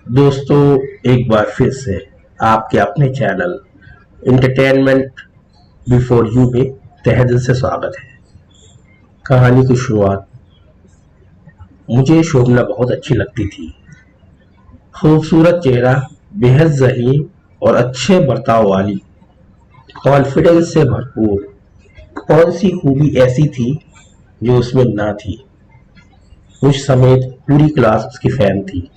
दोस्तों, एक बार फिर से आपके अपने चैनल इंटरटेनमेंट बिफोर यू में तहे दिल से स्वागत है। कहानी की शुरुआत। मुझे शोभना बहुत अच्छी लगती थी। खूबसूरत चेहरा, बेहद ज़हीन और अच्छे बर्ताव वाली, कॉन्फिडेंस से भरपूर। कौन सी खूबी ऐसी थी जो उसमें ना थी। मुझ समेत पूरी क्लास उसकी फैन थी।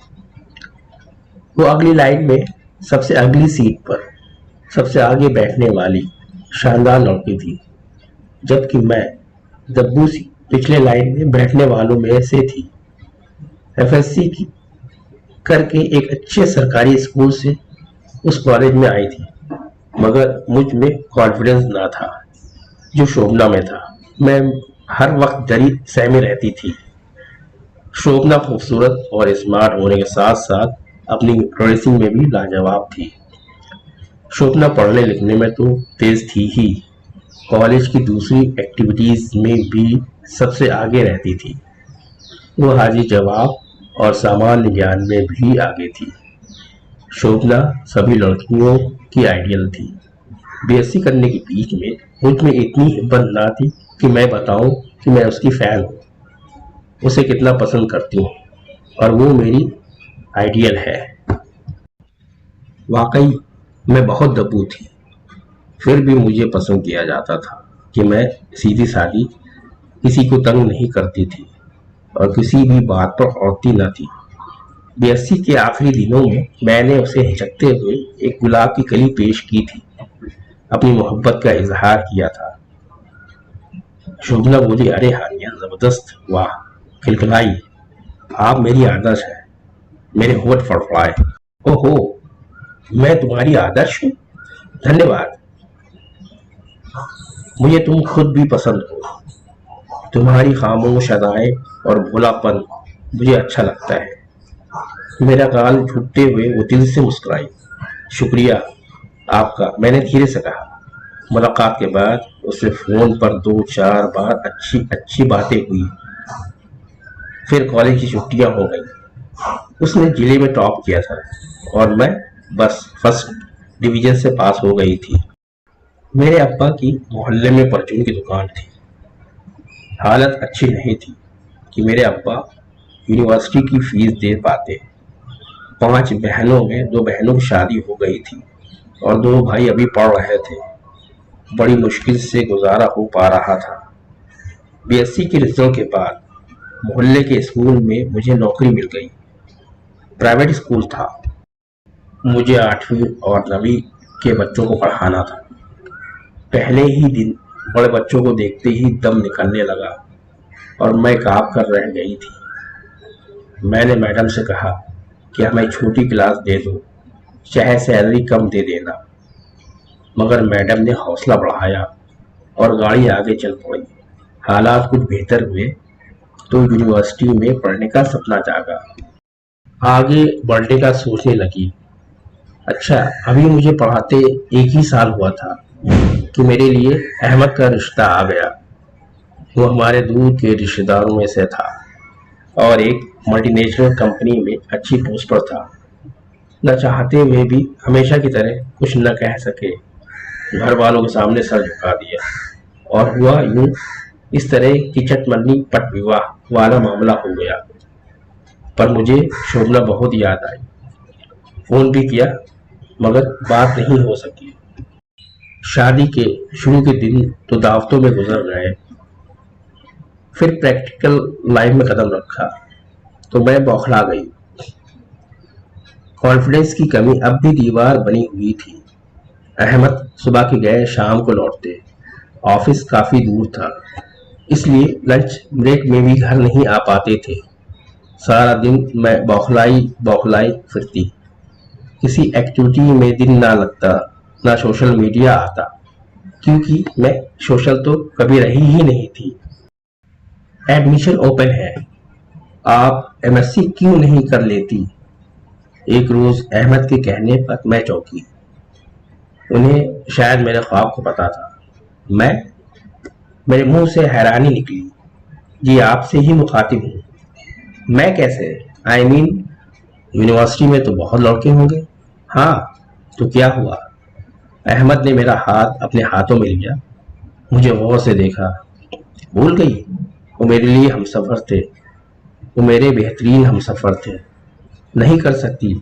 वो अगली लाइन में सबसे अगली सीट पर सबसे आगे बैठने वाली शानदार लड़की थी, जबकि मैं दब्बू सी पिछले लाइन में बैठने वालों में से थी। एफएससी की करके एक अच्छे सरकारी स्कूल से उस कॉलेज में आई थी, मगर मुझ में कॉन्फिडेंस ना था जो शोभना में था। मैं हर वक्त डरी सहमी रहती थी। शोभना खूबसूरत और स्मार्ट होने के साथ साथ अपनी ड्रेसिंग में भी लाजवाब थी। शोभना पढ़ने लिखने में तो तेज थी ही, कॉलेज की दूसरी एक्टिविटीज में भी सबसे आगे रहती थी। वो हाजिर जवाब और सामान्य ज्ञान में भी आगे थी। शोभना सभी लड़कियों की आइडियल थी। बीएससी करने के बीच में मुझ में इतनी हिम्मत ना थी कि मैं बताऊं कि मैं उसकी फैन हूँ, उसे कितना पसंद करती हूँ और वो मेरी आइडियल है। वाकई मैं बहुत दबू थी, फिर भी मुझे पसंद किया जाता था कि मैं सीधी सादी किसी को तंग नहीं करती थी और किसी भी बात पर अड़ती न थी। बीएससी के आखिरी दिनों में मैंने उसे हिचकते हुए एक गुलाब की कली पेश की थी, अपनी मोहब्बत का इजहार किया था। शोभना बोली, अरे हानिया, जबरदस्त, वाह, खिलखिलाई, आप मेरी आदर्श है। मेरे होठ फड़फड़ाए। ओहो, मैं तुम्हारी आदर्श हूँ? धन्यवाद। मुझे तुम खुद भी पसंद हो। तुम्हारी खामोश अदाएं और भोलापन मुझे अच्छा लगता है। मेरा गाल झुकते हुए वो दिल से मुस्कुराई। शुक्रिया आपका, मैंने धीरे से कहा। मुलाकात के बाद उससे फोन पर 2-4 बार अच्छी अच्छी बातें हुई। फिर कॉलेज की छुट्टियां हो गई। उसने जिले में टॉप किया था और मैं बस फर्स्ट डिवीजन से पास हो गई थी। मेरे अब्बा की मोहल्ले में परचून की दुकान थी। हालत अच्छी नहीं थी कि मेरे अब्बा यूनिवर्सिटी की फीस दे पाते। 5 बहनों में 2 बहनों की शादी हो गई थी और 2 भाई अभी पढ़ रहे थे। बड़ी मुश्किल से गुजारा हो पा रहा था। बीएससी के रिजल्ट के बाद मोहल्ले के स्कूल में मुझे नौकरी मिल गई। प्राइवेट स्कूल था। मुझे 8वीं और 9वीं के बच्चों को पढ़ाना था। पहले ही दिन बड़े बच्चों को देखते ही दम निकलने लगा और मैं काँप कर रह गई थी। मैंने मैडम से कहा कि हमें छोटी क्लास दे दो, चाहे सैलरी कम दे देना। मगर मैडम ने हौसला बढ़ाया और गाड़ी आगे चल पड़ी। हालात कुछ बेहतर हुए तो यूनिवर्सिटी में पढ़ने का सपना जागा। आगे बढ़ने का सोचने लगी। अच्छा, अभी मुझे पढ़ाते 1 ही साल हुआ था कि मेरे लिए अहमद का रिश्ता आ गया। वो हमारे दूर के रिश्तेदारों में से था और एक मल्टीनेशनल कंपनी में अच्छी पोस्ट पर था। न चाहते हुए भी हमेशा की तरह कुछ न कह सके। घर वालों के सामने सर झुका दिया और हुआ यूं। इस तरह की चटमंडी पट विवाह वाला मामला हो गया। पर मुझे शोभना बहुत याद आई। फोन भी किया मगर बात नहीं हो सकी। शादी के शुरू के दिन तो दावतों में गुजर गए। फिर प्रैक्टिकल लाइफ में कदम रखा तो मैं बौखला गई। कॉन्फिडेंस की कमी अब भी दीवार बनी हुई थी। अहमद सुबह के गए, शाम को लौटते। ऑफिस काफी दूर था, इसलिए लंच ब्रेक में भी घर नहीं आ पाते थे। सारा दिन मैं बौखलाई बौखलाई फिरती। किसी एक्टिविटी में दिन ना लगता, ना सोशल मीडिया आता, क्योंकि मैं सोशल तो कभी रही ही नहीं थी। एडमिशन ओपन है, आप एमएससी क्यों नहीं कर लेती? एक रोज अहमद के कहने पर मैं चौंकी। उन्हें शायद मेरे ख्वाब को पता था। मैं मेरे मुंह से हैरानी निकली। जी, आपसे ही मुखातिब हूँ। मैं कैसे? आई मीन यूनिवर्सिटी में तो बहुत लड़के होंगे। हाँ, तो क्या हुआ? अहमद ने मेरा हाथ अपने हाथों में लिया, मुझे गौर से देखा। भूल गई? वो मेरे लिए हमसफर थे, वो मेरे बेहतरीन हमसफर थे। नहीं कर सकती,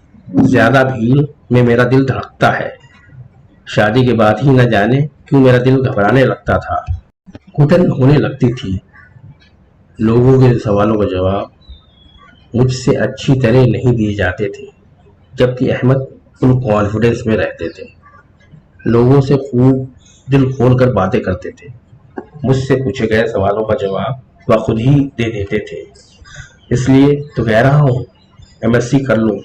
ज्यादा भीड़ में मेरा दिल धड़कता है। शादी के बाद ही न जाने क्यों मेरा दिल घबराने लगता था, घुटन होने लगती थी। लोगों के सवालों का जवाब मुझसे अच्छी तरह नहीं दिए जाते थे, जबकि अहमद फुल कॉन्फिडेंस में रहते थे। लोगों से खूब दिल खोल कर बातें करते थे। मुझसे पूछे गए सवालों का जवाब वह खुद ही दे देते थे। इसलिए तो कह रहा हूँ, एमएससी कर लो,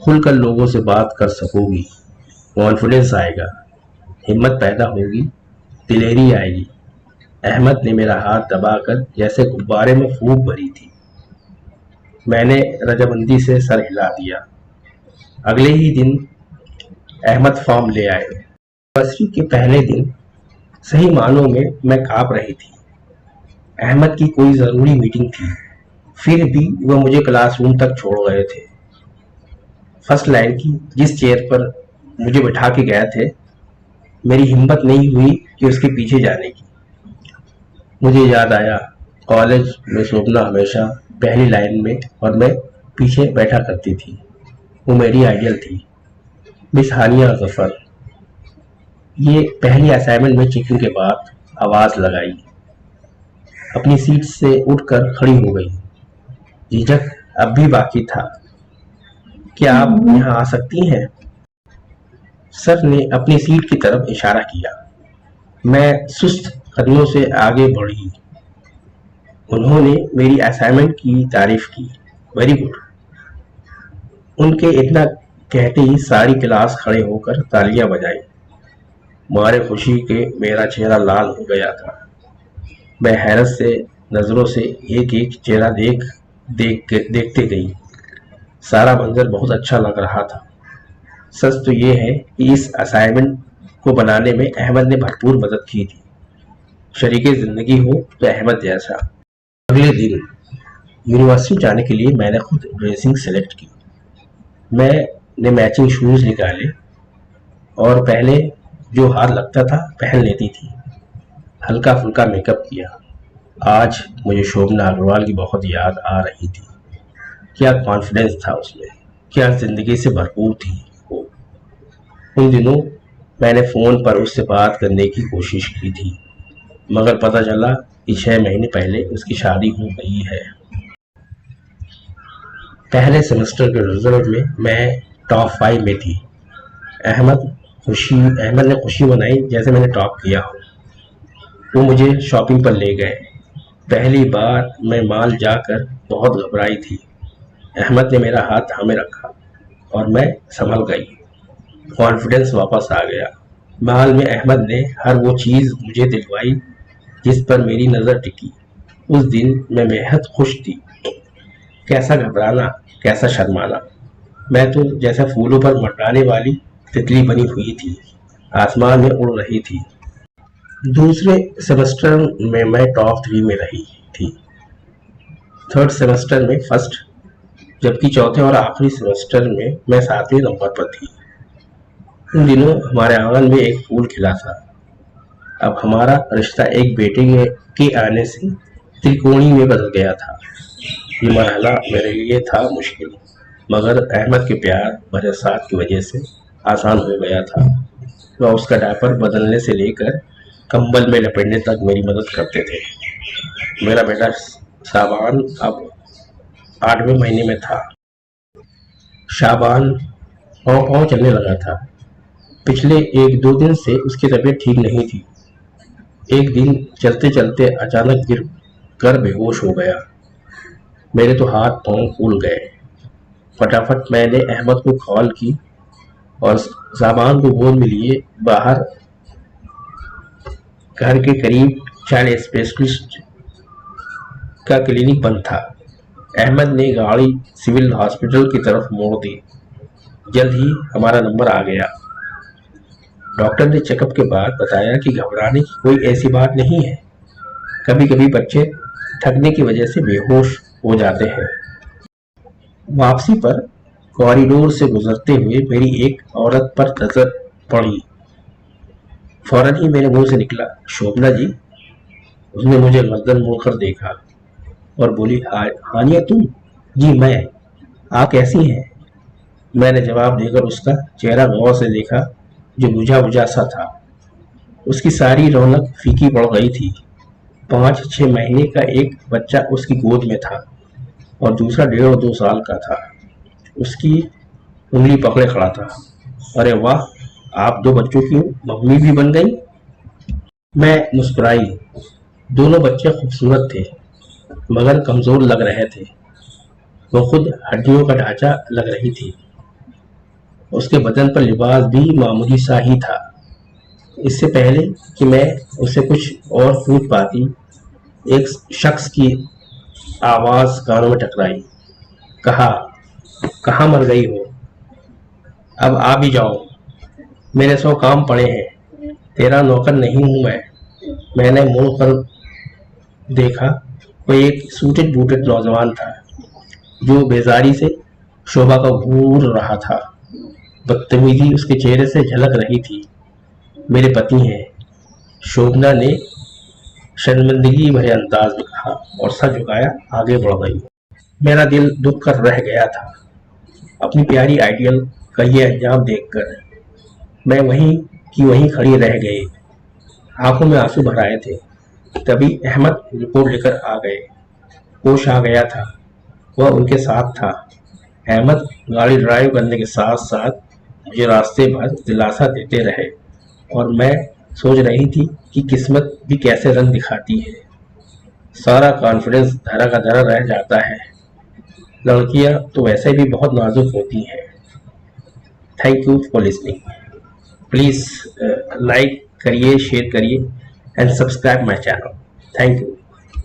खुलकर लोगों से बात कर सकोगी, कॉन्फिडेंस आएगा, हिम्मत पैदा होगी, दिलेरी आएगी। अहमद ने मेरा हाथ दबाकर जैसे गुब्बारे में फूंक भरी थी। मैंने रजामंदी से सर हिला दिया। अगले ही दिन अहमद फॉर्म ले आए। यूनिवर्सिटी के पहले दिन सही मानों में मैं कांप रही थी। अहमद की कोई जरूरी मीटिंग थी, फिर भी वह मुझे क्लासरूम तक छोड़ गए थे। फर्स्ट लाइन की जिस चेयर पर मुझे बिठा के गए थे, मेरी हिम्मत नहीं हुई कि उसके पीछे जाने की। मुझे याद आया, कॉलेज में शोभना हमेशा पहली लाइन में और मैं पीछे बैठा करती थी। वो मेरी आइडियल थी। मिस हानिया जफर। ये पहली असाइनमेंट में चेकिंग के बाद आवाज लगाई। अपनी सीट से उठकर खड़ी हो गई। झिझक अब भी बाकी था। क्या आप यहाँ आ सकती हैं? सर ने अपनी सीट की तरफ इशारा किया। मैं सुस्त कदमों से आगे बढ़ी। उन्होंने मेरी असाइनमेंट की तारीफ की। Very good. उनके इतना कहते ही सारी क्लास खड़े होकर तालियां बजाई। मारे खुशी के मेरा चेहरा लाल हो गया था। मैं हैरत से नजरों से एक एक चेहरा देखते गई। सारा मंजर बहुत अच्छा लग रहा था। सच तो ये है कि इस असाइनमेंट को बनाने में अहमद ने भरपूर मदद की थी। शरीके जिंदगी हो तो अहमद जैसा। अगले दिन यूनिवर्सिटी जाने के लिए मैंने खुद ड्रेसिंग सेलेक्ट की। मैंने मैचिंग शूज निकाले और पहले जो हाथ लगता था पहन लेती थी। हल्का फुल्का मेकअप किया। आज मुझे शोभना अग्रवाल की बहुत याद आ रही थी। क्या कॉन्फिडेंस था उसमें, क्या जिंदगी से भरपूर थी वो। उन दिनों मैंने फोन पर उससे बात करने की कोशिश की थी, मगर पता चला कि 6 महीने पहले उसकी शादी हो गई है। पहले सेमेस्टर के रिजल्ट में मैं टॉप 5 में थी। अहमद ने खुशी मनाई जैसे मैंने टॉप किया हो। वो मुझे शॉपिंग पर ले गए। पहली बार मैं मॉल जाकर बहुत घबराई थी। अहमद ने मेरा हाथ थामे रखा और मैं संभल गई। कॉन्फिडेंस वापस आ गया। मॉल में अहमद ने हर वो चीज मुझे दिलवाई जिस पर मेरी नजर टिकी। उस दिन मैं बेहद खुश थी। कैसा घबराना, कैसा शर्माना। मैं तो जैसे फूलों पर मंडराने वाली तितली बनी हुई थी, आसमान में उड़ रही थी। दूसरे सेमेस्टर में मैं टॉप 3 में रही थी। थर्ड सेमेस्टर में फर्स्ट, जबकि चौथे और आखिरी सेमेस्टर में मैं 7वें नंबर पर थी। उन दिनों हमारे आंगन में एक फूल खिला था। अब हमारा रिश्ता एक बेटे के आने से त्रिकोणी में बदल गया था। ये मरहला मेरे लिए था मुश्किल, मगर अहमद के प्यार भरे साथ की वजह से आसान हो गया था। वह उसका डायपर बदलने से लेकर कंबल में लपेटने तक मेरी मदद करते थे। मेरा बेटा शाबान अब 8वें महीने में था। शाबान पाँव पाँव चलने लगा था। पिछले 1-2 दिन से उसकी तबीयत ठीक नहीं थी। एक दिन चलते चलते अचानक गिर कर बेहोश हो गया। मेरे तो हाथ पांव फूल गए। फटाफट मैंने अहमद को कॉल की और सामान को गोद में लिए बाहर घर के करीब चाइल्ड स्पेशलिस्ट का क्लिनिक बंद था। अहमद ने गाड़ी सिविल हॉस्पिटल की तरफ मोड़ दी। जल्द ही हमारा नंबर आ गया। डॉक्टर ने चेकअप के बाद बताया कि घबराने की कोई ऐसी बात नहीं है। कभी कभी बच्चे थकने की वजह से बेहोश हो जाते हैं। वापसी पर कॉरिडोर से गुजरते हुए मेरी एक औरत पर नजर पड़ी। फौरन ही मेरे मुंह से निकला, शोभना जी। उसने मुझे गर्दन मोड़कर देखा और बोली, हानिया तुम? जी मैं। आप कैसी हैं? मैंने जवाब देकर उसका चेहरा गौर से देखा, जो बुझा बुझा सा था। उसकी सारी रौनक फीकी पड़ गई थी। 5-6 महीने का एक बच्चा उसकी गोद में था और दूसरा 1.5-2 साल का था। उसकी उंगली पकड़े खड़ा था। अरे वाह, आप 2 बच्चों की मम्मी भी बन गई। मैं मुस्कुराई। दोनों बच्चे खूबसूरत थे, मगर कमजोर लग रहे थे। वो खुद हड्डियों का ढांचा लग रही थी। उसके बदन पर लिबास भी मामूली सा ही था। इससे पहले कि मैं उससे कुछ और पूछ पाती, एक शख्स की आवाज कानों में टकराई। कहा, कहाँ मर गई हो? अब आ भी जाओ, मेरे 100 काम पड़े हैं। तेरा नौकर नहीं हूं मैं। मैंने मुड़ कर देखा। वो एक सूटेड बूटेड नौजवान था, जो बेजारी से शोभा को घूर रहा था। बदतमीजी उसके चेहरे से झलक रही थी। मेरे पति हैं, शोभना ने शर्मिंदगी भरे अंदाज में कहा और सर झुकाया आगे बढ़ गई। मेरा दिल दुख कर रह गया था। अपनी प्यारी आइडियल का ये अंजाम देखकर मैं वहीं की वहीं खड़ी रह गई। आंखों में आंसू भर आए थे। तभी अहमद रिपोर्ट लेकर आ गए। होश आ गया था। वह उनके साथ था। अहमद गाड़ी ड्राइव करने के साथ साथ मुझे रास्ते भर दिलासा देते रहे और मैं सोच रही थी कि किस्मत भी कैसे रंग दिखाती है। सारा कॉन्फिडेंस धरा का धरा रह जाता है। लड़कियां तो वैसे भी बहुत नाजुक होती हैं। Thank you for listening. Please like करिए, शेयर करिए and subscribe my channel. Thank you.